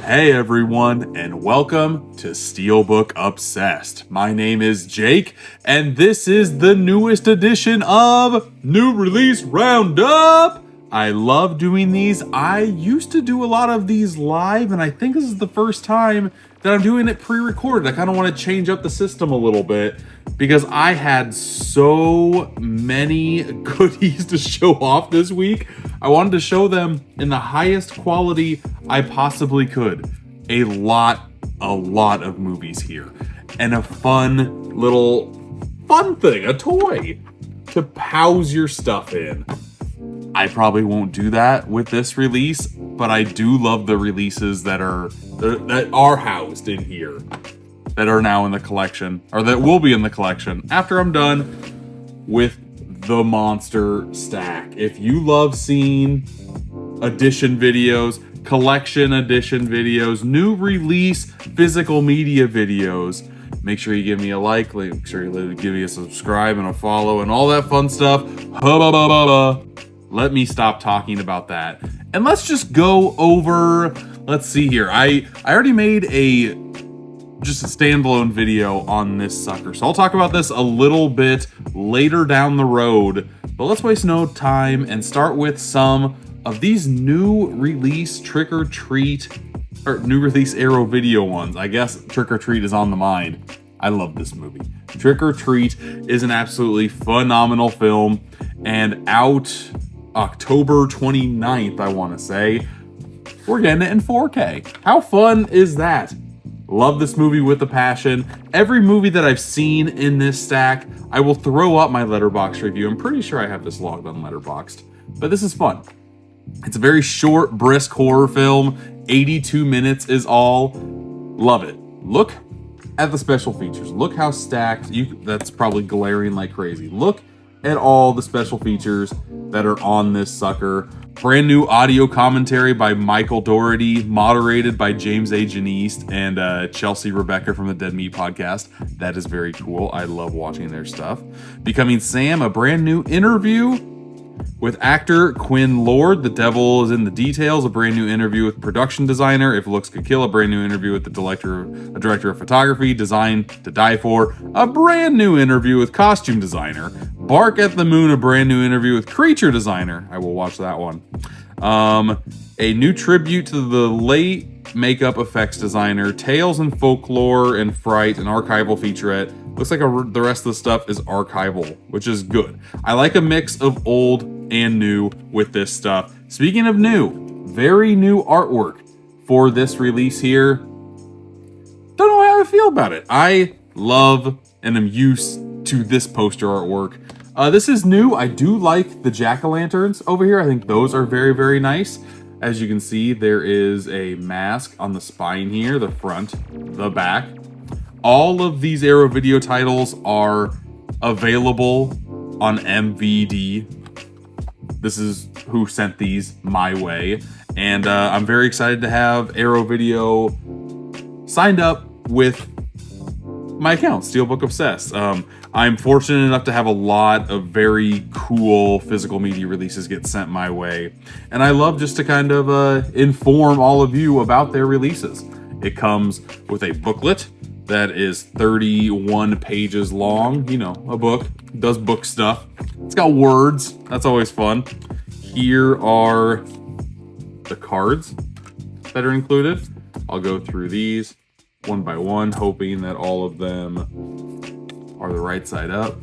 Hey everyone, and welcome to Steelbook Obsessed. My name is Jake, and this is the newest edition of New Release Roundup. I love doing these. I used to do a lot of these live, and I think this is the first time that I'm doing it pre-recorded. I kind of want to change up the system a little bit because I had so many goodies to show off this week. I wanted to show them in the highest quality I possibly could. A lot of movies here. And a fun thing, a toy to house your stuff in. I probably won't do that with this release, but I do love the releases that are housed in here, that are now in the collection, or that will be in the collection after I'm done with the monster stack. If you love seeing edition videos, collection edition videos, new release physical media videos, make sure you give me a like, make sure you give me a subscribe and a follow and all that fun stuff. Let me stop talking about that. And let's just go over, let's see here. I already made just a standalone video on this sucker. So I'll talk about this a little bit later down the road, but let's waste no time and start with some of these new release Trick or Treat, or new release Arrow video ones. I guess Trick or Treat is on the mind. I love this movie. Trick or Treat is an absolutely phenomenal film, and out October 29th, I want to say. We're getting it in 4K. How fun is that? Love this movie with a passion. Every movie that I've seen in this stack, I will throw up my Letterboxd review. I'm pretty sure I have this logged on Letterboxd, but this is fun. It's a very short, brisk horror film. 82 minutes is all. Love it. Look at the special features. Look how stacked. That's probably glaring like crazy. Look at all the special features that are on this sucker. Brand new audio commentary by Michael Dougherty, moderated by James A. Janiste and Chelsea Rebecca from the Dead Meat podcast. That is very cool. I love watching their stuff. Becoming Sam, a brand new interview with actor Quinn Lord. The Devil is in the Details, a brand new interview with production designer If Looks Could Kill, a brand new interview with the director of photography, Designed to Die For, a brand new interview with costume designer Bark at the Moon, a brand new interview with creature designer. I will watch that one. A new tribute to the late makeup effects designer, Tales and Folklore and Fright, an archival featurette. Looks like the rest of the stuff is archival, which is good. I like a mix of old and new with this stuff. Speaking of new, very new artwork for this release here. Don't know how I feel about it. I love and am used to this poster artwork. This is new. I do like the jack-o'-lanterns over here. I think those are very, very nice. As you can see, there is a mask on the spine here, the front, the back. All of these Arrow video titles are available on MVD. This is who sent these my way. And I'm very excited to have Arrow Video signed up with my account, Steelbook Obsessed. I'm fortunate enough to have a lot of very cool physical media releases get sent my way. And I love just to kind of inform all of you about their releases. It comes with a booklet that is 31 pages long. You know, a book, does book stuff. It's got words, that's always fun. Here are the cards that are included. I'll go through these one by one, hoping that all of them are the right side up.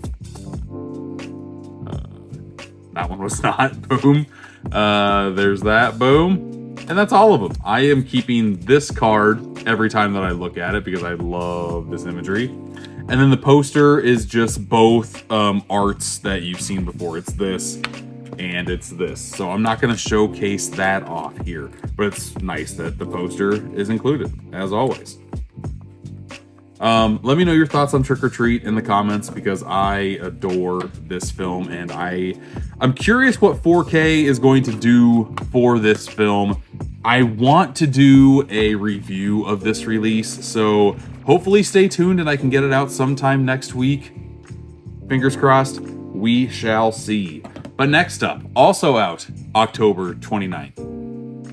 That one was not. Boom. There's that. Boom. And that's all of them. I am keeping this card every time that I look at it because I love this imagery. And then the poster is just both arts that you've seen before. It's this and it's this. So I'm not going to showcase that off here, but it's nice that the poster is included, as always. Let me know your thoughts on Trick or Treat in the comments because I adore this film and I'm curious what 4K is going to do for this film. I want to do a review of this release, so hopefully stay tuned and I can get it out sometime next week. Fingers crossed, we shall see. But next up, also out October 29th,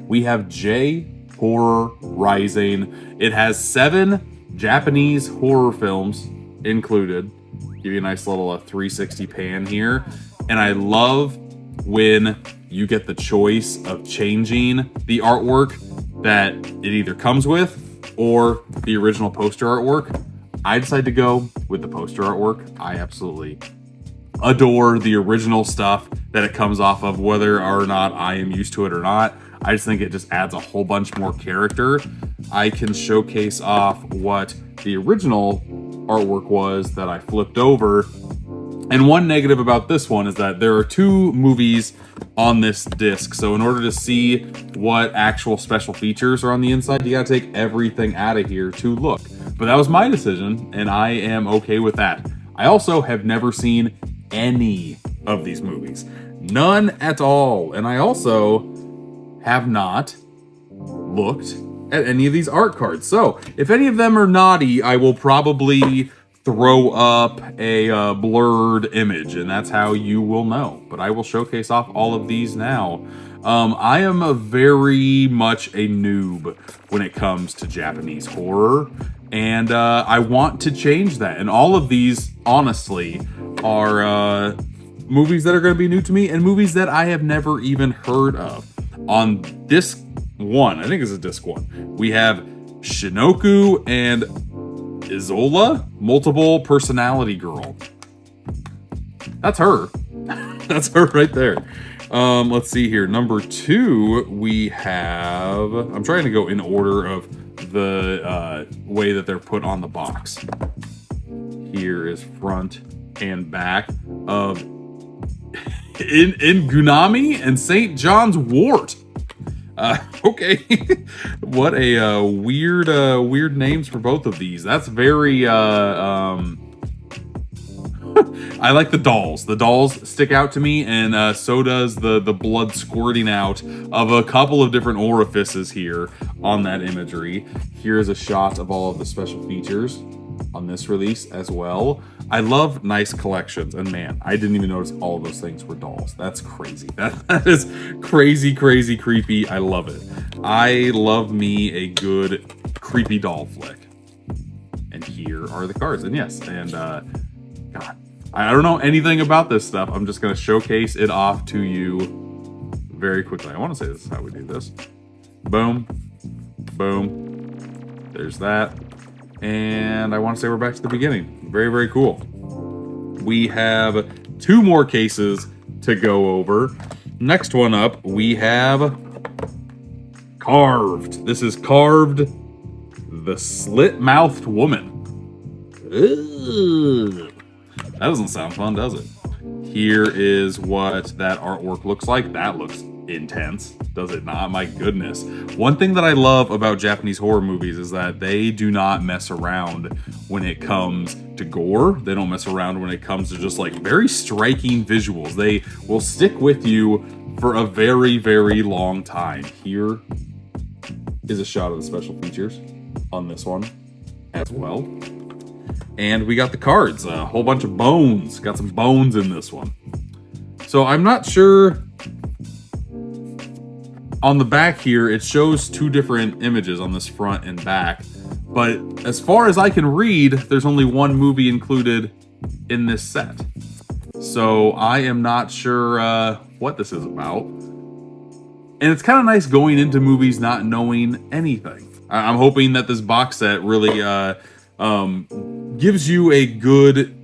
we have Jay Horror Rising. It has 7 Japanese horror films included. Give you a nice little 360 pan here. And I love when you get the choice of changing the artwork that it either comes with or the original poster artwork. I decided to go with the poster artwork. I absolutely adore the original stuff that it comes off of, whether or not I am used to it or not. I just think it just adds a whole bunch more character. I can showcase off what the original artwork was that I flipped over. And one negative about this one is that there are 2 movies on this disc. So in order to see what actual special features are on the inside, you gotta take everything out of here to look. But that was my decision, and I am okay with that. I also have never seen any of these movies. None at all. And I also have not looked at any of these art cards. So if any of them are naughty, I will probably throw up a blurred image, and that's how you will know. But I will showcase off all of these now. I am a very much a noob when it comes to Japanese horror, and I want to change that. And all of these, honestly, are movies that are going to be new to me and movies that I have never even heard of. On disc 1, I think it's a disc 1, we have Shinoku and Isola, Multiple Personality Girl. That's her. That's her right there. Let's see here. Number 2, we have... I'm trying to go in order of the way that they're put on the box. Here is front and back of in Gunami and St. John's Wort. Okay. What a weird names for both of these. That's very I like the dolls. The dolls stick out to me, and so does the blood squirting out of a couple of different orifices here on that imagery. Here's a shot of all of the special features on this release as well. I love nice collections, and man, I didn't even notice all of those things were dolls. That's crazy. That is crazy, creepy. I love it. I love me a good creepy doll flick. And here are the cards. And yes, and God, I don't know anything about this stuff. I'm just going to showcase it off to you very quickly. I want to say this is how we do this. Boom. Boom. There's that. And I want to say we're back to the beginning. Very cool. We have 2 more cases to go over. Next one up, we have Carved. This is Carved, the Slit-Mouthed Woman. Ugh. That doesn't sound fun, does it? Here is what that artwork looks like. That looks intense, does it not? My goodness. One thing that I love about Japanese horror movies is that they do not mess around when it comes to gore. They don't mess around when it comes to just like very striking visuals. They will stick with you for a very long time. Here is a shot of the special features on this one as well. And we got the cards, a whole bunch of bones. Got some bones in this one. So I'm not sure. On the back here, it shows 2 different images on this front and back. But as far as I can read, there's only 1 movie included in this set. So I am not sure what this is about. And it's kind of nice going into movies not knowing anything. I'm hoping that this box set really gives you a good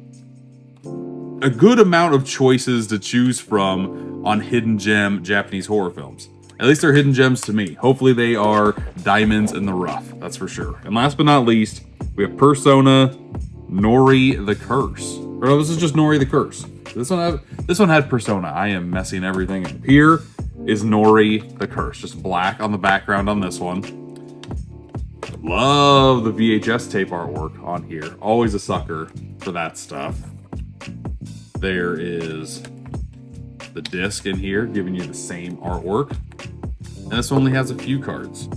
amount of choices to choose from on hidden gem Japanese horror films. At least they're hidden gems to me. Hopefully they are diamonds in the rough, that's for sure. And last but not least, we have Persona Nori the Curse. Or no, this is just Nori the Curse. This one had Persona. I am messing everything up. Here is Nori the Curse. Just black on the background on this one. Love the VHS tape artwork on here. Always a sucker for that stuff. There is the disc in here giving you the same artwork. And this only has a few cards.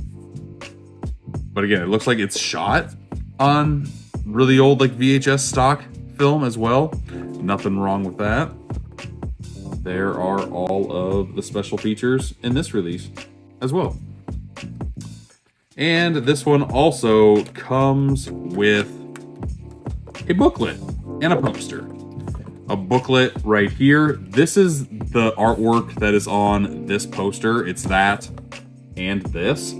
But again, it looks like it's shot on really old like VHS stock film as well. Nothing wrong with that. There are all of the special features in this release as well. And this one also comes with a booklet and a poster. A booklet right here. This is the artwork that is on this poster. It's that and this.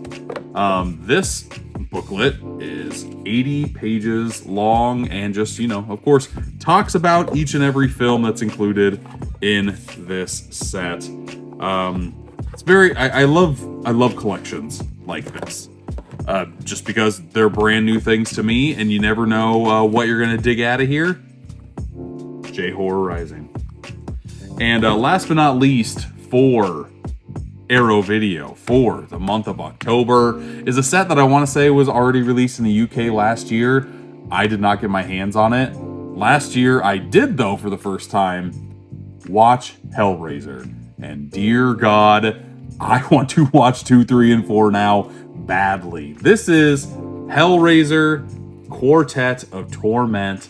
This booklet is 80 pages long and just, of course, talks about each and every film that's included in this set. It's very, I love collections like this. Just because they're brand new things to me and you never know what you're gonna dig out of here. J-Horror Rising. And last but not least, for Arrow Video for the month of October is a set that I want to say was already released in the UK last year. I did not get my hands on it. Last year I did, though, for the first time, watch Hellraiser. And dear God, I want to watch 2, 3, and 4 now badly. This is Hellraiser Quartet of Torment.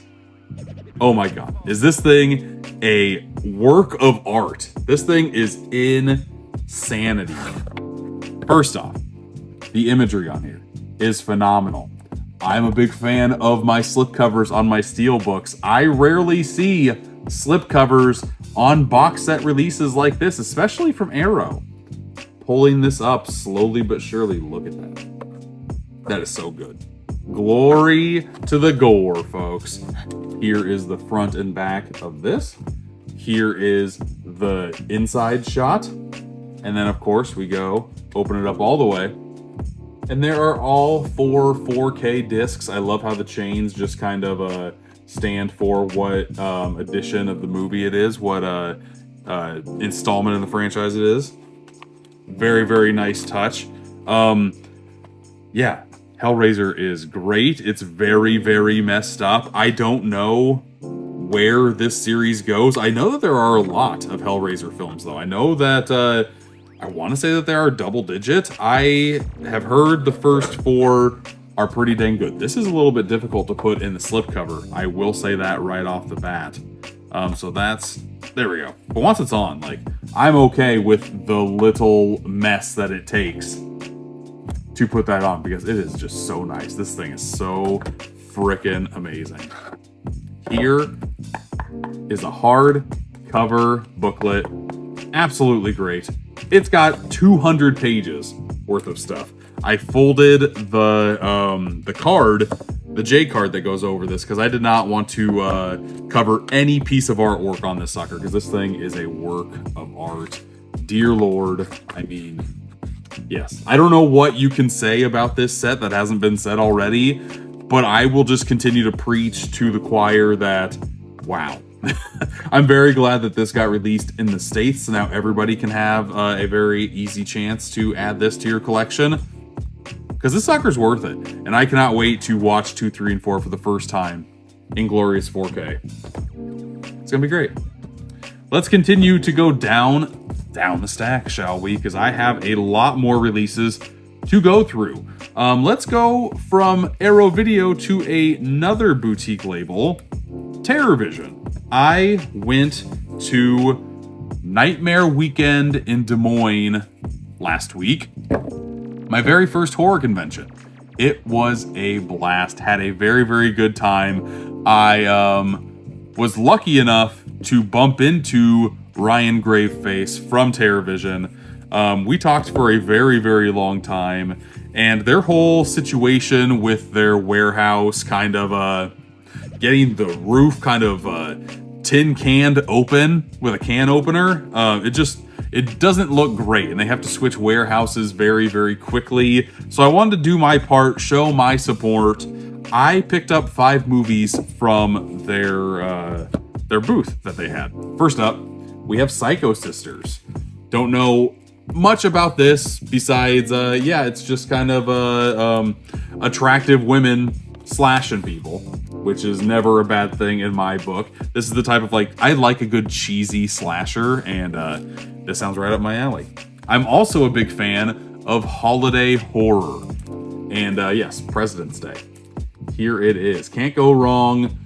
Oh my God, is this thing a work of art? This thing is insanity. First off, the imagery on here is phenomenal. I'm a big fan of my slipcovers on my steelbooks. I rarely see slipcovers on box set releases like this, especially from Arrow. Pulling this up slowly but surely, look at that. That is so good. Glory to the gore, folks. Here is the front and back of this. Here is the inside shot. And then, of course, we go open it up all the way. And there are all 4 4K discs. I love how the chains just kind of stand for what edition of the movie it is, what installment in the franchise it is. Very, very nice touch. Yeah, Hellraiser is great. It's very, very messed up. I don't know where this series goes. I know that there are a lot of Hellraiser films, though. I know that I want to say that there are double digit. I have heard the first 4 are pretty dang good. This is a little bit difficult to put in the slipcover. I will say that right off the bat. So there we go. But once it's on, I'm okay with the little mess that it takes to put that on because it is just so nice. This thing is so freaking amazing. Here is a hardcover booklet. Absolutely great. It's got 200 pages worth of stuff. I folded the card, the J card that goes over this, because I did not want to cover any piece of artwork on this sucker, because this thing is a work of art. Dear Lord, I mean, yes. I don't know what you can say about this set that hasn't been said already, but I will just continue to preach to the choir that, wow. I'm very glad that this got released in the States, so now everybody can have a very easy chance to add this to your collection. Because this sucker's worth it, and I cannot wait to watch 2, 3, and 4 for the first time in glorious 4K. It's gonna be great. Let's continue to go down the stack, shall we? Because I have a lot more releases to go through. Let's go from Arrow Video to another boutique label, TerrorVision. I went to Nightmare Weekend in Des Moines last week. My very first horror convention. It was a blast. Had a very, very good time. I was lucky enough to bump into Ryan Graveface from TerrorVision. We talked for a very, very long time, and their whole situation with their warehouse kind of getting the roof kind of tin canned open with a can opener, it doesn't look great, and they have to switch warehouses very, very quickly. So I wanted to do my part, show my support. I picked up 5 movies from their booth that they had. First up, we have Psycho Sisters. Don't know much about this besides, it's just kind of attractive women slashing people, which is never a bad thing in my book. This is the type of I like a good cheesy slasher, and this sounds right up my alley. I'm also a big fan of holiday horror, and yes, President's Day. Here it is. Can't go wrong.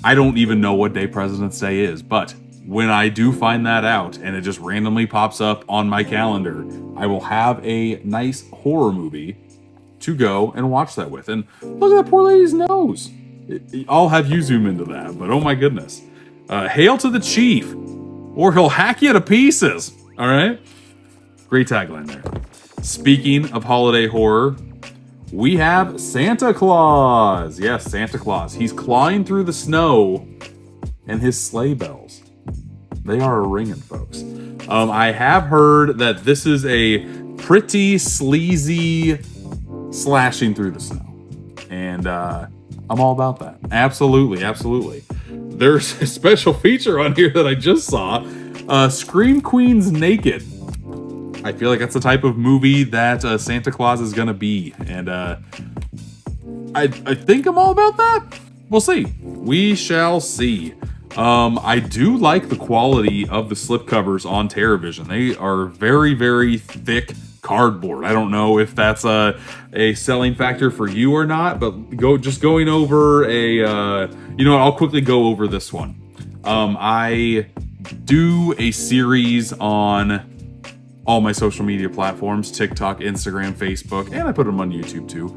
I don't even know what day President's Day is, but when I do find that out and it just randomly pops up on my calendar, I will have a nice horror movie to go and watch that with. And look at that poor lady's nose. I'll have you zoom into that, but oh my goodness. Hail to the chief, or he'll hack you to pieces. All right? Great tagline there. Speaking of holiday horror, we have Santa Claus. Yes, Santa Claus. He's clawing through the snow, and his sleigh bells, they are ringing, folks. I have heard that this is a pretty sleazy slashing through the snow, and I'm all about that. Absolutely, absolutely. There's a special feature on here that I just saw. Scream Queens Naked. I feel like that's the type of movie that Santa Claus is gonna be, and I think I'm all about that. We'll see. We shall see. I do like the quality of the slipcovers on TerraVision. They are very, very thick cardboard. I don't know if that's a selling factor for you or not, but going over you know what, I'll quickly go over this one. I do a series on all my social media platforms, TikTok, Instagram, Facebook, and I put them on YouTube too.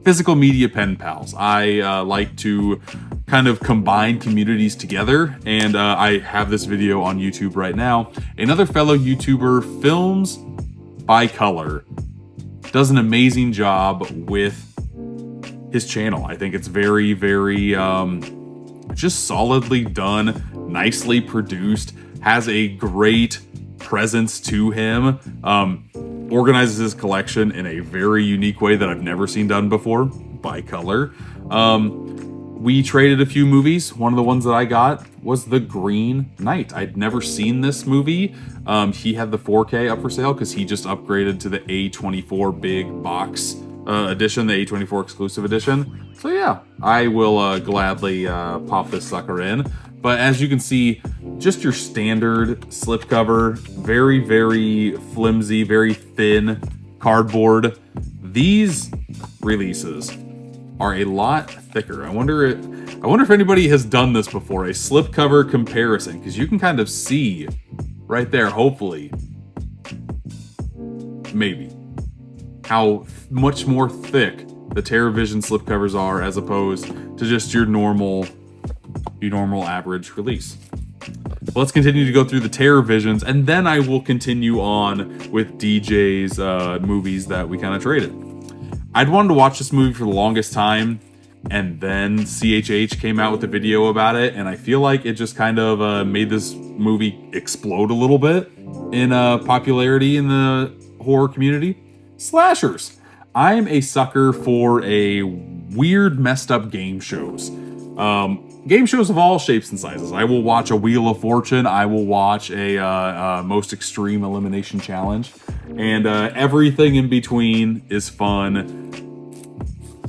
Physical media pen pals. I like to kind of combine communities together, and I have this video on YouTube right now. Another fellow YouTuber films by color, does an amazing job with his channel. I think it's very, very just solidly done, nicely produced, has a great presence to him, organizes his collection in a very unique way that I've never seen done before, by color. We traded a few movies. One of the ones that I got was The Green Knight. I'd never seen this movie. He had the 4K up for sale because he just upgraded to the A24 big box edition, the A24 exclusive edition. So yeah, I will gladly pop this sucker in. But as you can see, just your standard slipcover, very, very flimsy, very thin cardboard. These releases are a lot thicker. I wonder if anybody has done this before, a slipcover comparison, because you can kind of see right there, hopefully, maybe, how much more thick the TerraVision slipcovers are as opposed to just your normal average release. Well, let's continue to go through the TerraVisions, and then I will continue on with DJ's movies that we kind of traded. I'd wanted to watch this movie for the longest time, and then CHH came out with a video about it, and I feel like it just kind of made this movie explode a little bit in popularity in the horror community. Slashers. I'm a sucker for a weird, messed up game shows. Game shows of all shapes and sizes. I will watch a Wheel of Fortune. I will watch a Most Extreme Elimination Challenge. And everything in between is fun.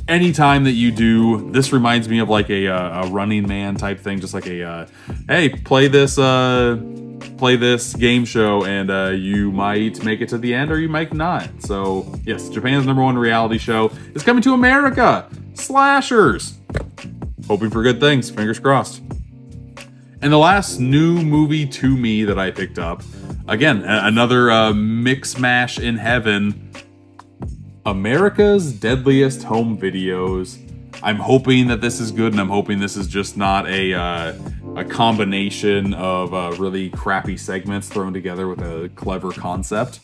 Anytime that you do, this reminds me of like a Running Man type thing. Just like a, hey, play this game show and you might make it to the end or you might not. So yes, Japan's #1 reality show is coming to America. Slashers. Hoping for good things, fingers crossed. And the last new movie to me that I picked up, again, another mix mash in heaven, America's Deadliest Home Videos. I'm hoping that this is good, and I'm hoping this is just not a combination of really crappy segments thrown together with a clever concept,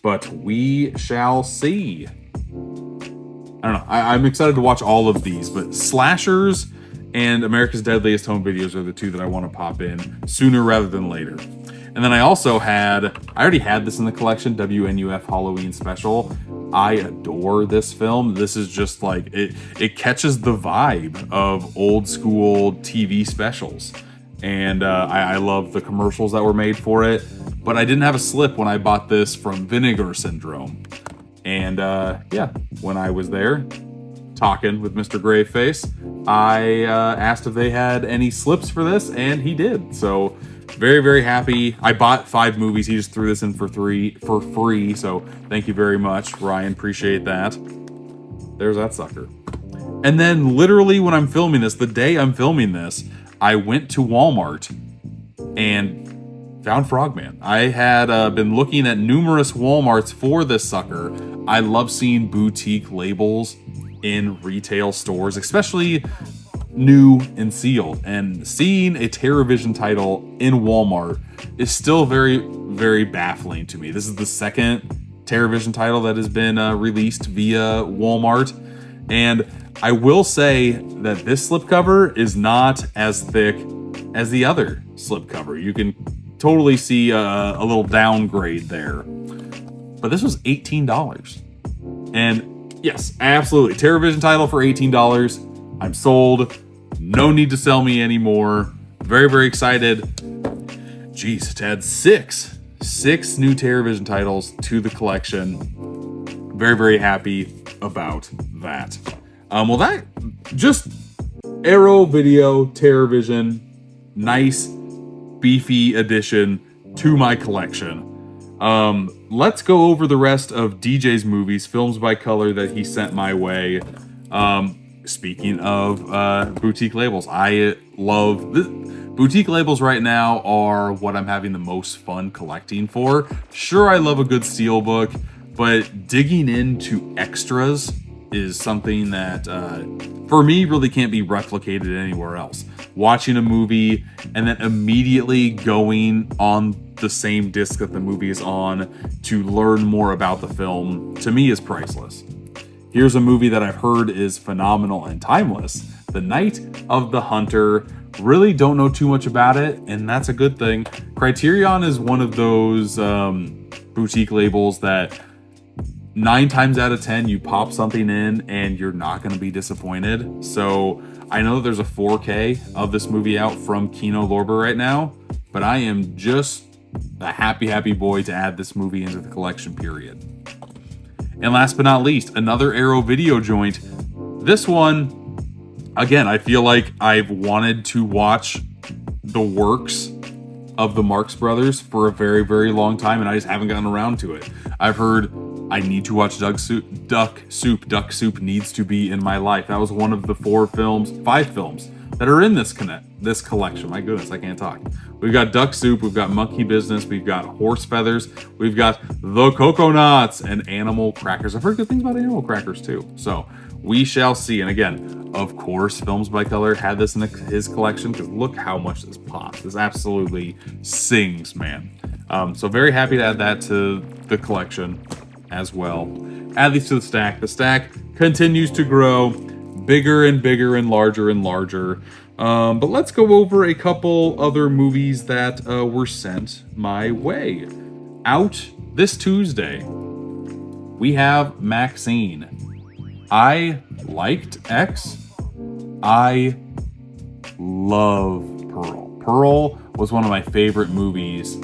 but we shall see. I don't know. I'm excited to watch all of these, but Slashers and America's Deadliest Home Videos are the two that I want to pop in sooner rather than later. And then I already had this in the collection, WNUF Halloween Special. I adore this film. This is just like, it catches the vibe of old school TV specials. And I love the commercials that were made for it. But I didn't have a slip when I bought this from Vinegar Syndrome. And yeah, when I was there talking with Mr. Graveface, I asked if they had any slips for this, and he did. So very, very happy. I bought 5 movies. He just threw this in for free. So thank you very much, Ryan. Appreciate that. There's that sucker. And then literally when I'm filming this, the day I'm filming this, I went to Walmart and found Frogman. I had been looking at numerous Walmarts for this sucker. I love seeing boutique labels in retail stores, especially new and sealed. And seeing a TerraVision title in Walmart is still very, very baffling to me. This is the second TerraVision title that has been released via Walmart. And I will say that this slipcover is not as thick as the other slipcover. You can totally see a little downgrade there. But this was $18. And yes, absolutely. TerraVision title for $18. I'm sold. No need to sell me anymore. Very, very excited. Jeez, to add six new TerraVision titles to the collection. Very, very happy about that. Well, that just Arrow Video TerraVision, nice beefy addition to my collection. Let's go over the rest of DJ's movies, films by color that he sent my way. Speaking of boutique labels, I love this. Boutique labels right now are what I'm having the most fun collecting for. Sure, I love a good steelbook, but digging into extras is something that, for me, really can't be replicated anywhere else. Watching a movie and then immediately going on the same disc that the movie is on to learn more about the film, to me, is priceless. Here's a movie that I've heard is phenomenal and timeless. The Night of the Hunter. Really don't know too much about it, and that's a good thing. Criterion is one of those boutique labels that 9 times out of 10 you pop something in and you're not going to be disappointed. So I know that there's a 4K of this movie out from Kino Lorber right now, but I am just a happy boy to add this movie into the collection, period. And last but not least, another Arrow Video joint. This one, again, I feel like I've wanted to watch the works of the Marx Brothers for a very, very long time, and I just haven't gotten around to it. I've heard I need to watch Duck Soup needs to be in my life. That was one of the 5 films that are in this collection. My goodness, I can't talk. We've got Duck Soup, we've got Monkey Business, we've got Horse Feathers, we've got The Coconuts, and Animal Crackers. I've heard good things about Animal Crackers too. So we shall see. And again, of course, Films by Color had this in his collection, because look how much this pops. This absolutely sings, man. So very happy to add that to the collection as well. Add these to the stack. The stack continues to grow, bigger and bigger and larger. But let's go over a couple other movies that were sent my way. Out this Tuesday, we have Maxine. I liked X. I love Pearl. Pearl was one of my favorite movies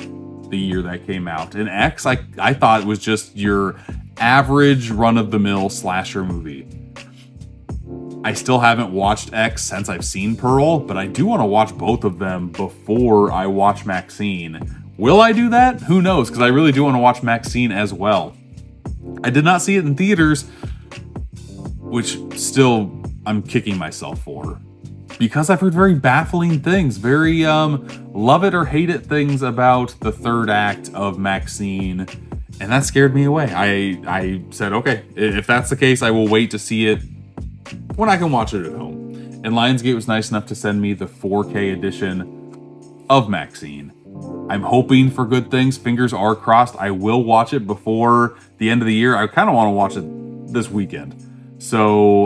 the year that came out. And X, I thought it was just your average run-of-the-mill slasher movie. I still haven't watched X since I've seen Pearl, but I do want to watch both of them before I watch Maxine. Will I do that? Who knows, because I really do want to watch Maxine as well. I did not see it in theaters, which still I'm kicking myself for, because I've heard very baffling things, very love it or hate it things about the third act of Maxine, and that scared me away. I said, okay, if that's the case, I will wait to see it when I can watch it at home. And Lionsgate was nice enough to send me the 4K edition of Maxine. I'm hoping for good things. Fingers are crossed. I will watch it before the end of the year. I kind of want to watch it this weekend. So,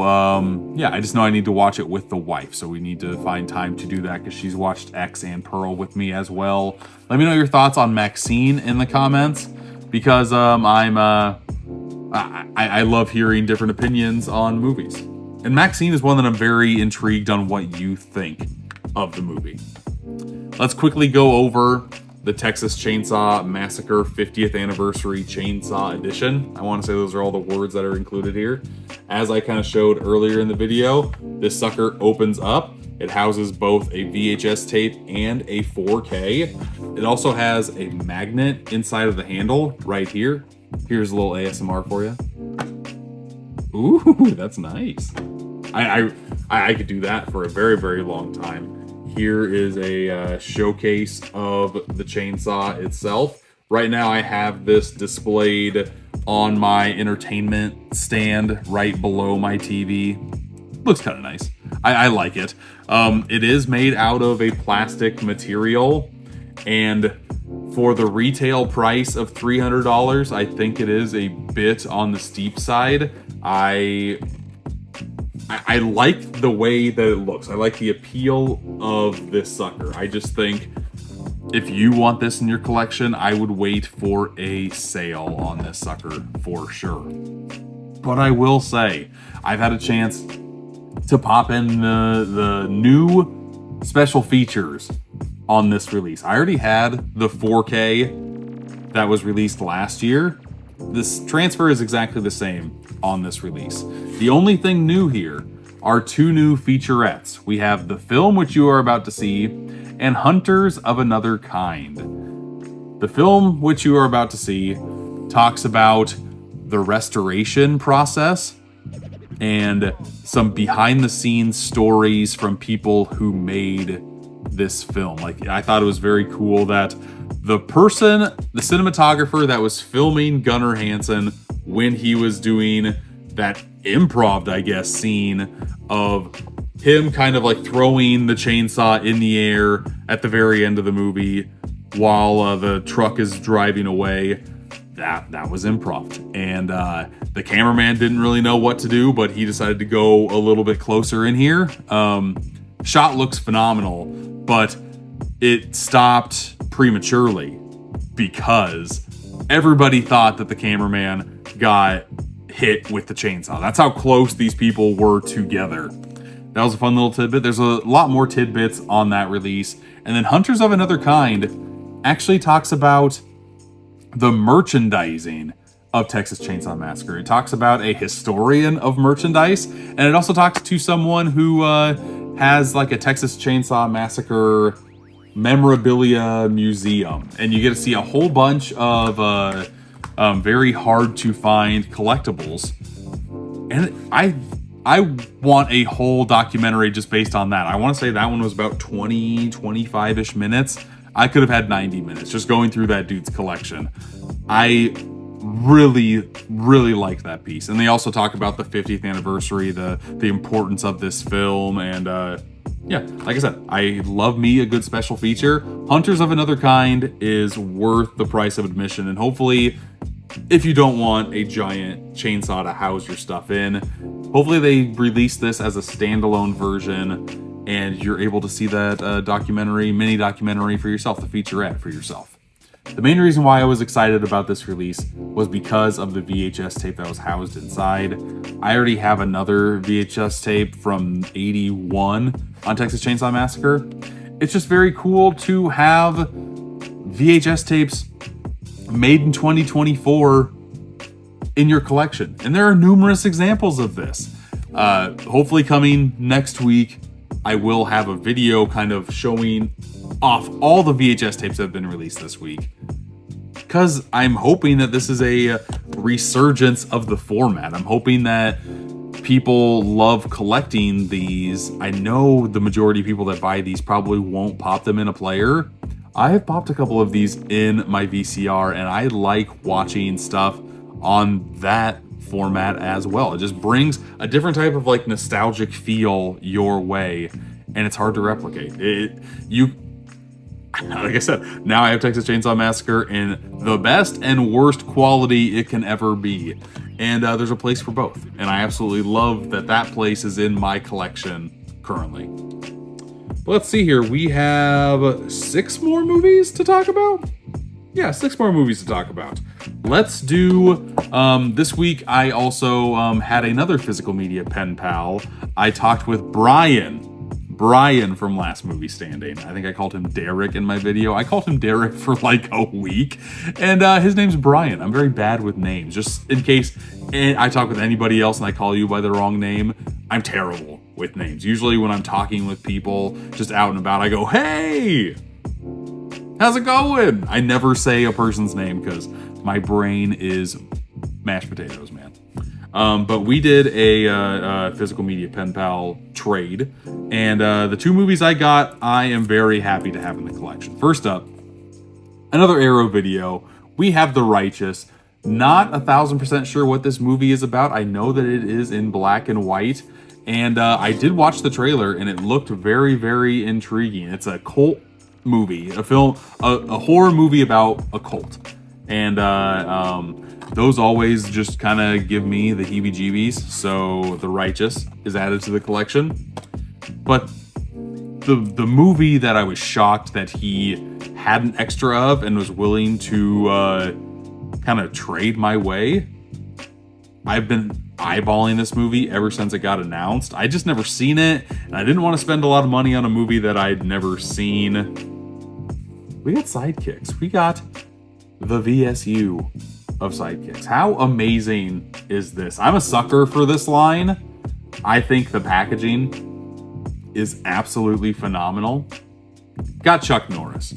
yeah, I just know I need to watch it with the wife. So we need to find time to do that, because she's watched X and Pearl with me as well. Let me know your thoughts on Maxine in the comments, because I love hearing different opinions on movies. And Maxine is one that I'm very intrigued on what you think of the movie. Let's quickly go over the Texas Chainsaw Massacre 50th Anniversary Chainsaw Edition. I want to say those are all the words that are included here. As I kind of showed earlier in the video, this sucker opens up. It houses both a VHS tape and a 4K. It also has a magnet inside of the handle right here. Here's a little ASMR for you. Ooh, that's nice. I could do that for a very, very long time. Here is a showcase of the chainsaw itself. Right now I have this displayed on my entertainment stand right below my TV. Looks kind of nice. I like it. It is made out of a plastic material, and for the retail price of $300, I think it is a bit on the steep side. I like the way that it looks. I like the appeal of this sucker. I just think if you want this in your collection, I would wait for a sale on this sucker for sure. But I will say, I've had a chance to pop in the new special features on this release. I already had the 4K that was released last year. This transfer is exactly the same on this release. The only thing new here are two new featurettes. We have the film, which you are about to see, and Hunters of Another Kind. The film, which you are about to see, talks about the restoration process and some behind-the-scenes stories from people who made this film. Like, I thought it was very cool that the cinematographer that was filming Gunnar Hansen when he was doing that improv, I guess, scene of him kind of like throwing the chainsaw in the air at the very end of the movie while the truck is driving away. That was improv, and the cameraman didn't really know what to do, but he decided to go a little bit closer in here. Shot looks phenomenal, but it stopped prematurely because everybody thought that the cameraman got hit with the chainsaw. That's how close these people were together. That was a fun little tidbit. There's a lot more tidbits on that release. And then Hunters of Another Kind actually talks about the merchandising of Texas Chainsaw Massacre. It talks about a historian of merchandise, and it also talks to someone who has like a Texas Chainsaw Massacre memorabilia museum, and you get to see a whole bunch of very hard to find collectibles. And I want a whole documentary just based on that. I want to say that one was about 25-ish minutes. I could have had 90 minutes just going through that dude's collection. I really like that piece. And they also talk about the 50th anniversary, the importance of this film, and yeah, like I said, I love me a good special feature. Hunters of Another Kind is worth the price of admission, and hopefully, if you don't want a giant chainsaw to house your stuff in, hopefully they release this as a standalone version and you're able to see that mini documentary for yourself, the featurette for yourself. The main reason why I was excited about this release was because of the VHS tape that was housed inside. I already have another VHS tape from '81 on Texas Chainsaw Massacre. It's just very cool to have VHS tapes made in 2024 in your collection. And there are numerous examples of this. Hopefully coming next week, I will have a video kind of showing off all the VHS tapes that have been released this week, because I'm hoping that this is a resurgence of the format. I'm hoping that people love collecting these. I know the majority of people that buy these probably won't pop them in a player. I have popped a couple of these in my VCR, and I like watching stuff on that format as well. It just brings a different type of like nostalgic feel your way, and it's hard to replicate. Like I said, now I have Texas Chainsaw Massacre in the best and worst quality it can ever be. And there's a place for both. And I absolutely love that that place is in my collection currently. But let's see here. We have 6 more movies to talk about? Yeah, 6 more movies to talk about. Let's do, this week I also had another physical media pen pal. I talked with Brian from Last Movie Standing. I think I called him Derek in my video. I called him Derek for like a week, and his name's Brian. I'm very bad with names, just in case I talk with anybody else and I call you by the wrong name. I'm terrible with names. Usually when I'm talking with people just out and about, I go, "Hey, how's it going?" I never say a person's name because my brain is mashed potatoes, man. But we did a physical media pen pal trade, and the 2 movies I got, I am very happy to have in the collection. First up, another Arrow video. We have The Righteous. Not 1,000% sure what this movie is about. I know that it is in black and white, and I did watch the trailer, and it looked very, very intriguing. It's a cult movie, a horror movie about a cult, and those always just kind of give me the heebie-jeebies. So The Righteous is added to the collection, but the movie that I was shocked that he had an extra of and was willing to kind of trade my way. I've been eyeballing this movie ever since it got announced. I just never seen it, and I didn't want to spend a lot of money on a movie that I'd never seen. We got sidekicks. We got the VSU of sidekicks. How amazing is this? I'm a sucker for this line. I think the packaging is absolutely phenomenal. Got Chuck Norris.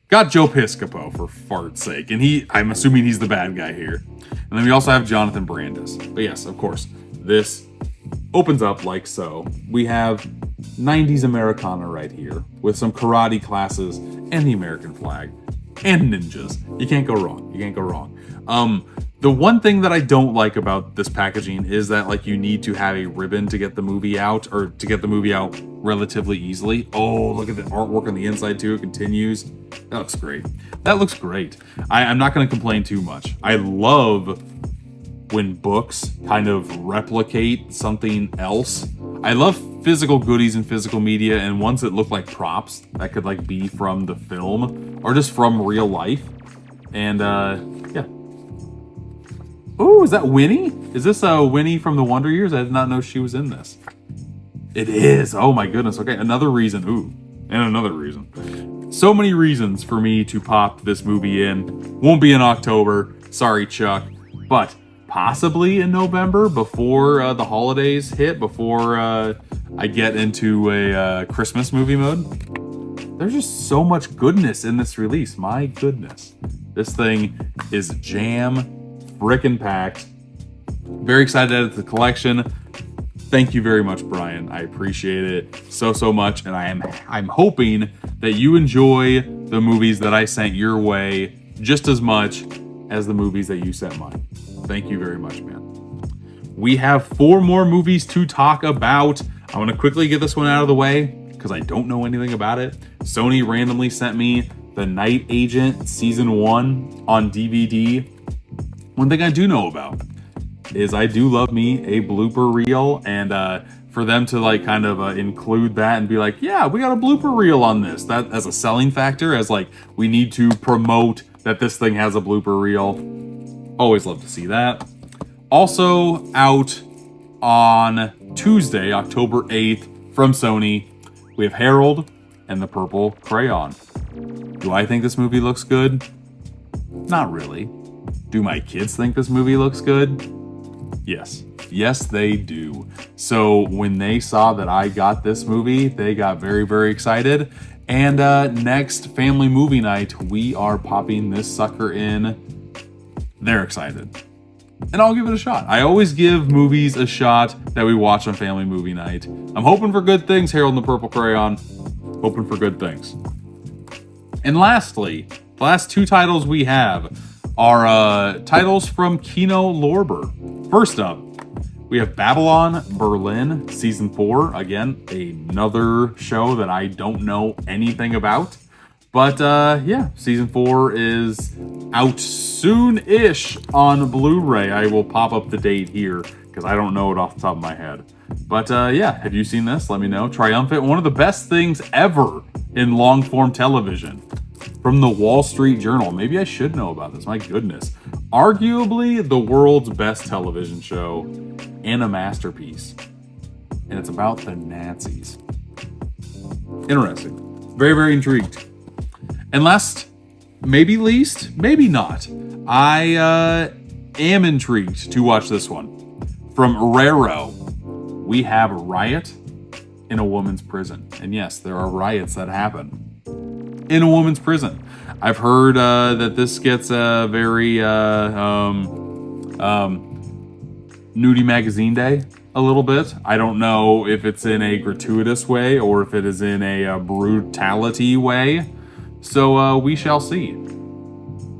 Got Joe Piscopo, for fart's sake. And I'm assuming he's the bad guy here. And then we also have Jonathan Brandis. But yes, of course, this opens up like so. We have 90s Americana right here with some karate classes and the American flag and ninjas. You can't go wrong. You can't go wrong. The one thing that I don't like about this packaging is that like you need to have a ribbon to get the movie out, or to get the movie out relatively easily. Oh, look at the artwork on the inside too. It continues. That looks great. That looks great. I'm not going to complain too much. I love when books kind of replicate something else. I love physical goodies and physical media, and ones that look like props that could like be from the film or just from real life. And yeah. Oh, is that Winnie? Is this Winnie from the Wonder Years? I did not know she was in this. It is. Oh my goodness. Okay, another reason. Ooh, and another reason. So many reasons for me to pop this movie in. Won't be in October. Sorry, Chuck. But possibly in November, before the holidays hit, before I get into a Christmas movie mode. There's just so much goodness in this release. My goodness. This thing is jam frickin' packed. Very excited to add it to the collection. Thank you very much, Brian. I appreciate it so much, and I'm hoping that you enjoy the movies that I sent your way just as much as the movies that you sent mine. Thank you very much, man. We have 4 more movies to talk about. I'm gonna quickly get this one out of the way because I don't know anything about it. Sony randomly sent me The Night Agent Season 1 on DVD. One thing I do know about is I do love me a blooper reel, and for them to like kind of include that and be like, yeah, we got a blooper reel on this, that as a selling factor, as like we need to promote that this thing has a blooper reel. Always love to see that. Also out on Tuesday, October 8th from Sony, we have Harold and the Purple Crayon. Do I think this movie looks good? Not really. Do my kids think this movie looks good? Yes. Yes, they do. So when they saw that I got this movie, they got very, very excited. And next family movie night, we are popping this sucker in. They're excited. And I'll give it a shot. I always give movies a shot that we watch on family movie night. I'm hoping for good things, Harold and the Purple Crayon. Hoping for good things. And lastly, the last 2 titles we have are titles from Kino Lorber. First up, we have Babylon Berlin Season 4. Again, another show that I don't know anything about. But yeah, Season 4 is out soon-ish on Blu-ray. I will pop up the date here because I don't know it off the top of my head. But yeah, have you seen this? Let me know. Triumphant, one of the best things ever in long-form television. From the Wall Street Journal. Maybe I should know about this. My goodness. Arguably the world's best television show and a masterpiece. And it's about the Nazis. Interesting. Very, very intrigued. And last, maybe least, maybe not, I am intrigued to watch this one. From Raro, we have a riot in a woman's prison. And yes, there are riots that happen in a woman's prison. I've heard that this gets a very nudie magazine day a little bit. I don't know if it's in a gratuitous way or if it is in a brutality way. So we shall see.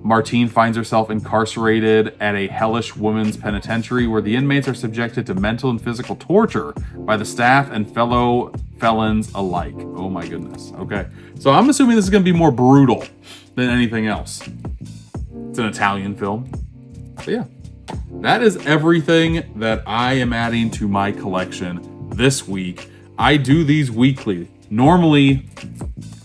Martine finds herself incarcerated at a hellish women's penitentiary where the inmates are subjected to mental and physical torture by the staff and fellow felons alike. Oh my goodness. Okay. So I'm assuming this is going to be more brutal than anything else. It's an Italian film. So yeah, that is everything that I am adding to my collection this week. I do these weekly. Normally,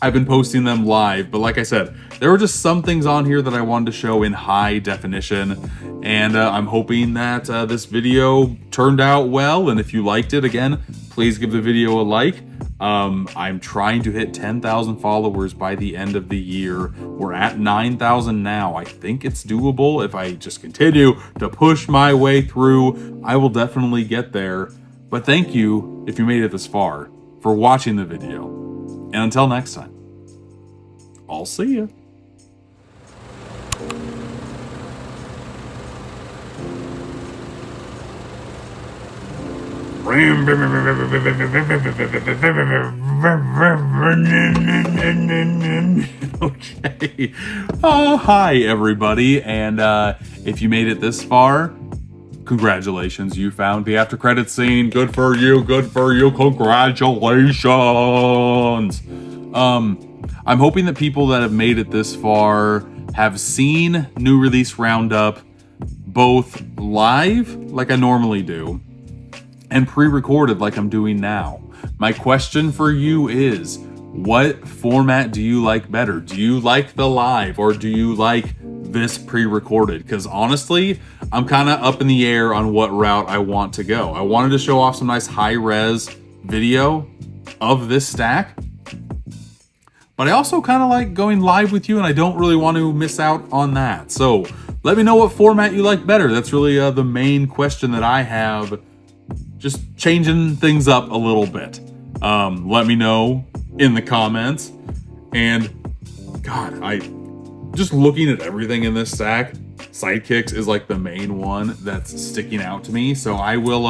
I've been posting them live, but like I said, there were just some things on here that I wanted to show in high definition, and I'm hoping that this video turned out well, and if you liked it, again, please give the video a like. I'm trying to hit 10,000 followers by the end of the year. We're at 9,000 now. I think it's doable. If I just continue to push my way through, I will definitely get there. But thank you, if you made it this far, for watching the video. And until next time, I'll see you. Okay. Hi, everybody. And if you made it this far, congratulations. You found the after credits scene. Good for you. Good for you. Congratulations. I'm hoping that people that have made it this far have seen New Release Roundup both live, like I normally do, and pre-recorded like I'm doing now. My question for you is, what format do you like better? Do you like the live or do you like this pre-recorded? Because honestly, I'm kind of up in the air on what route I want to go. I wanted to show off some nice high-res video of this stack, but I also kind of like going live with you, and I don't really want to miss out on that. So let me know what format you like better. That's really the main question that I have. Just changing things up a little bit. Let me know in the comments. And God, just looking at everything in this stack, Sidekicks is like the main one that's sticking out to me. So I will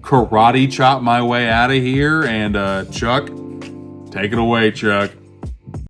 karate chop my way out of here. And Chuck, take it away, Chuck.